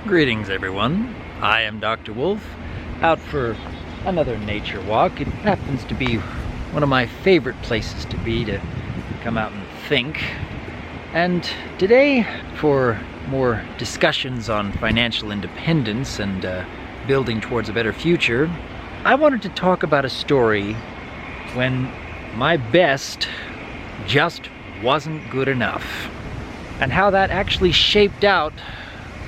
Greetings everyone, I am Dr. Wolf, out for another nature walk. It happens to be one of my favorite places to be, to come out and think. And today, for more discussions on financial independence and building towards a better future, I wanted to talk about a story when my best just wasn't good enough, and how that actually shaped out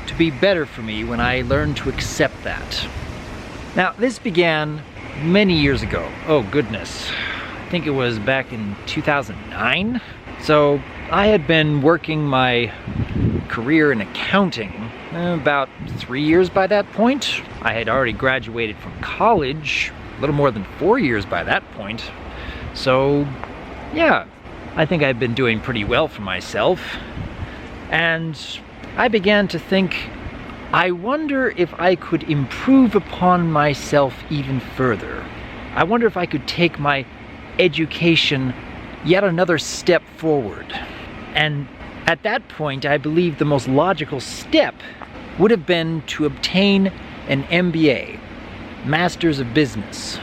to be better for me when I learned to accept that. Now, this began many years ago. Oh goodness, I think it was back in 2009. So I had been working my career in accounting about 3 years by that point. I had already graduated from college, a little more than 4 years by that point. So yeah, I think I'd been doing pretty well for myself. And I began to think, I wonder if I could improve upon myself even further. I wonder if I could take my education yet another step forward. And at that point, I believe the most logical step would have been to obtain an MBA, Masters of Business.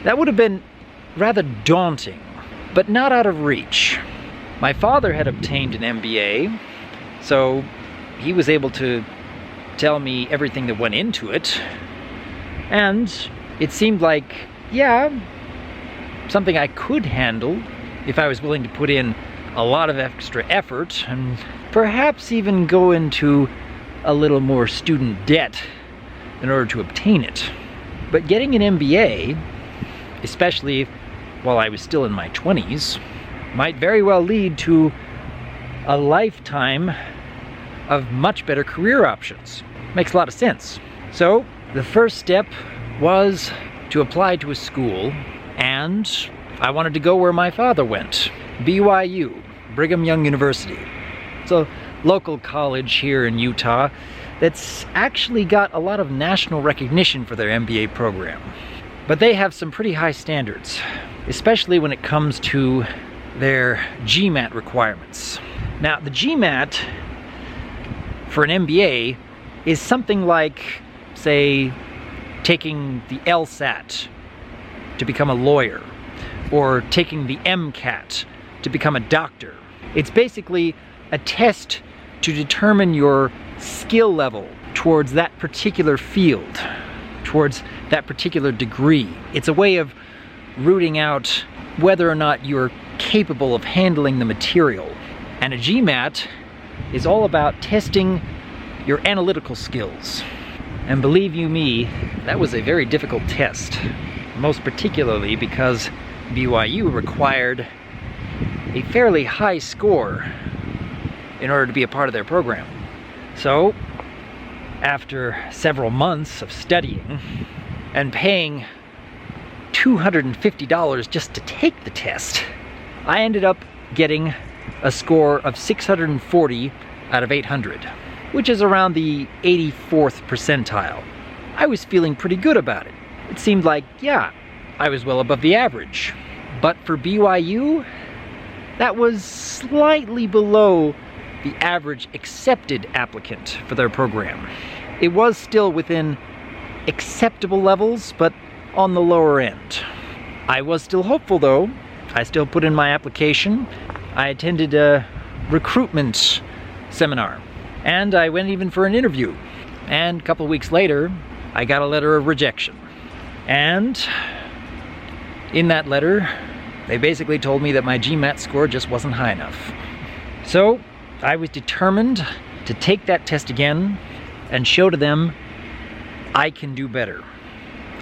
That would have been rather daunting, but not out of reach. My father had obtained an MBA, so he was able to tell me everything that went into it, and it seemed like, yeah, something I could handle if I was willing to put in a lot of extra effort and perhaps even go into a little more student debt in order to obtain it. But getting an MBA, especially while I was still in my 20s, might very well lead to a lifetime of much better career options. Makes a lot of sense. So the first step was to apply to a school, and I wanted to go where my father went, BYU, Brigham Young University. It's a local college here in Utah that's actually got a lot of national recognition for their MBA program. But they have some pretty high standards, especially when it comes to their GMAT requirements. Now, the GMAT for an MBA is something like, say, taking the LSAT to become a lawyer, or taking the MCAT to become a doctor. It's basically a test to determine your skill level towards that particular field, towards that particular degree. It's a way of rooting out whether or not you're capable of handling the material. And a GMAT is all about testing your analytical skills. And believe you me, that was a very difficult test, most particularly because BYU required a fairly high score in order to be a part of their program. So, after several months of studying and paying $250 just to take the test, I ended up getting a score of 640 out of 800, which is around the 84th percentile. I was feeling pretty good about it. It seemed like, yeah, I was well above the average. But for BYU, that was slightly below the average accepted applicant for their program. It was still within acceptable levels, but on the lower end. I was still hopeful though. I still put in my application. I attended a recruitment seminar, and I went even for an interview. And a couple of weeks later, I got a letter of rejection. And in that letter, they basically told me that my GMAT score just wasn't high enough. So I was determined to take that test again and show to them I can do better.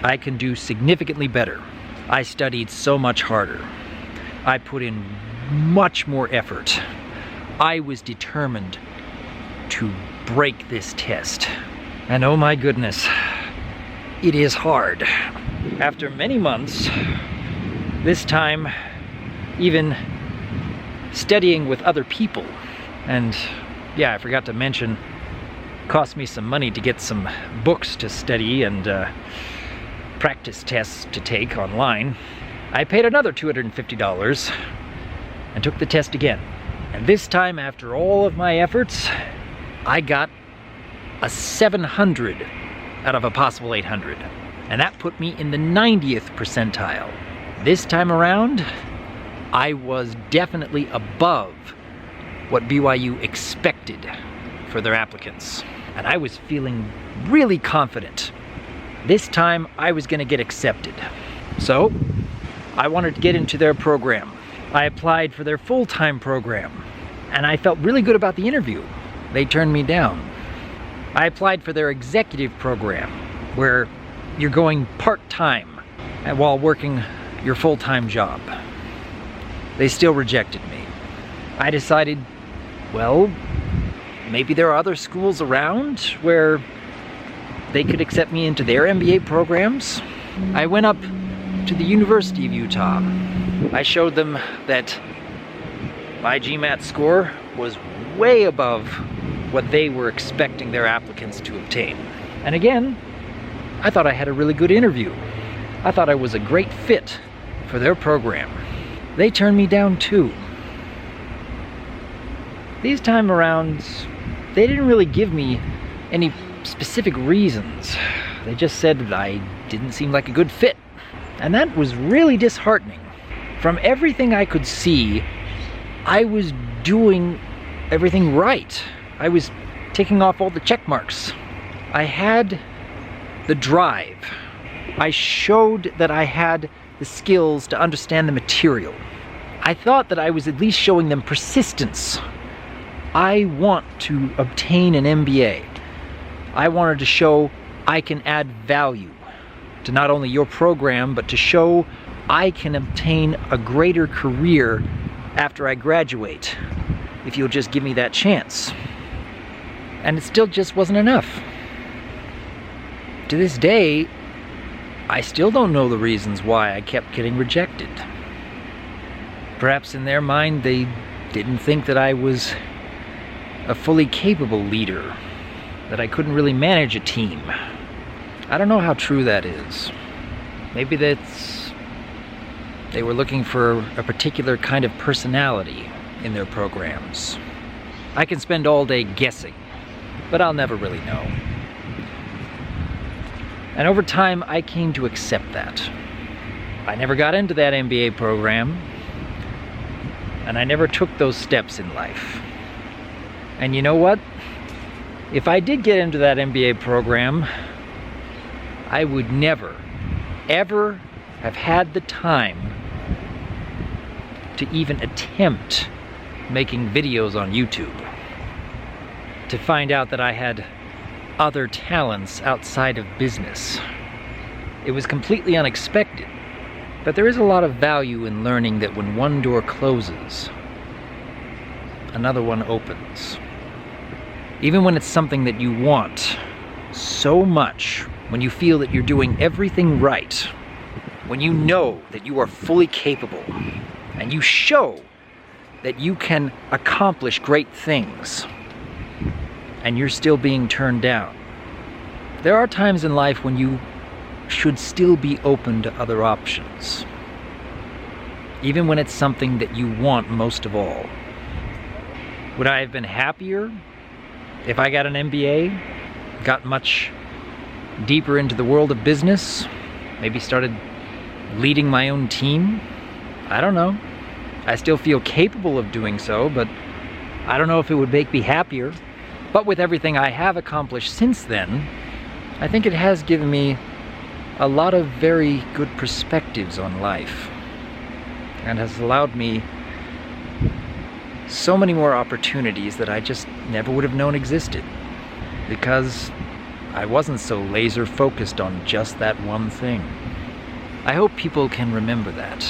I can do significantly better. I studied so much harder. I put in much more effort. I was determined to break this test. And oh my goodness, it is hard. After many months, this time even studying with other people, and yeah, I forgot to mention, it cost me some money to get some books to study and practice tests to take online. I paid another $250 and took the test again. And this time, after all of my efforts, I got a 700 out of a possible 800. And that put me in the 90th percentile. This time around, I was definitely above what BYU expected for their applicants. And I was feeling really confident. This time I was gonna get accepted. So I wanted to get into their program. I applied for their full-time program and I felt really good about the interview. They turned me down. I applied for their executive program where you're going part-time while working your full-time job. They still rejected me. I decided, well, maybe there are other schools around where they could accept me into their MBA programs. I went up to the University of Utah. I showed them that my GMAT score was way above what they were expecting their applicants to obtain. And again, I thought I had a really good interview. I thought I was a great fit for their program. They turned me down too. These time around, they didn't really give me any specific reasons. They just said that I didn't seem like a good fit. And that was really disheartening. From everything I could see, I was doing everything right. I was ticking off all the check marks. I had the drive. I showed that I had the skills to understand the material. I thought that I was at least showing them persistence. I want to obtain an MBA. I wanted to show I can add value to not only your program, but to show I can obtain a greater career after I graduate, if you'll just give me that chance. And it still just wasn't enough. To this day, I still don't know the reasons why I kept getting rejected. Perhaps in their mind, they didn't think that I was a fully capable leader, that I couldn't really manage a team. I don't know how true that is. Maybe they were looking for a particular kind of personality in their programs. I can spend all day guessing, but I'll never really know. And over time, I came to accept that. I never got into that MBA program, and I never took those steps in life. And you know what? If I did get into that MBA program, I would never, ever have had the time to even attempt making videos on YouTube. To find out that I had other talents outside of business. It was completely unexpected, but there is a lot of value in learning that when one door closes, another one opens. Even when it's something that you want so much, when you feel that you're doing everything right, when you know that you are fully capable, and you show that you can accomplish great things, and you're still being turned down. There are times in life when you should still be open to other options, even when it's something that you want most of all. Would I have been happier if I got an MBA, got much deeper into the world of business, maybe started leading my own team? I don't know. I still feel capable of doing so, but I don't know if it would make me happier. But with everything I have accomplished since then, I think it has given me a lot of very good perspectives on life, and has allowed me so many more opportunities that I just never would have known existed, because I wasn't so laser focused on just that one thing. I hope people can remember that.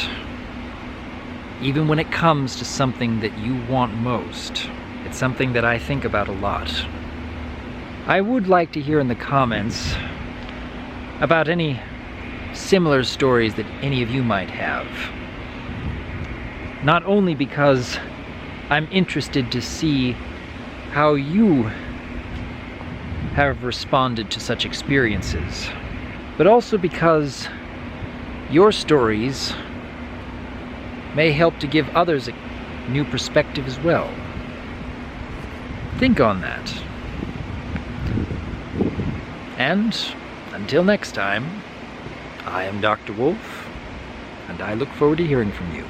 Even when it comes to something that you want most, it's something that I think about a lot. I would like to hear in the comments about any similar stories that any of you might have. Not only because I'm interested to see how you have responded to such experiences, but also because your stories may help to give others a new perspective as well. Think on that. And until next time, I am Dr. Wolf, and I look forward to hearing from you.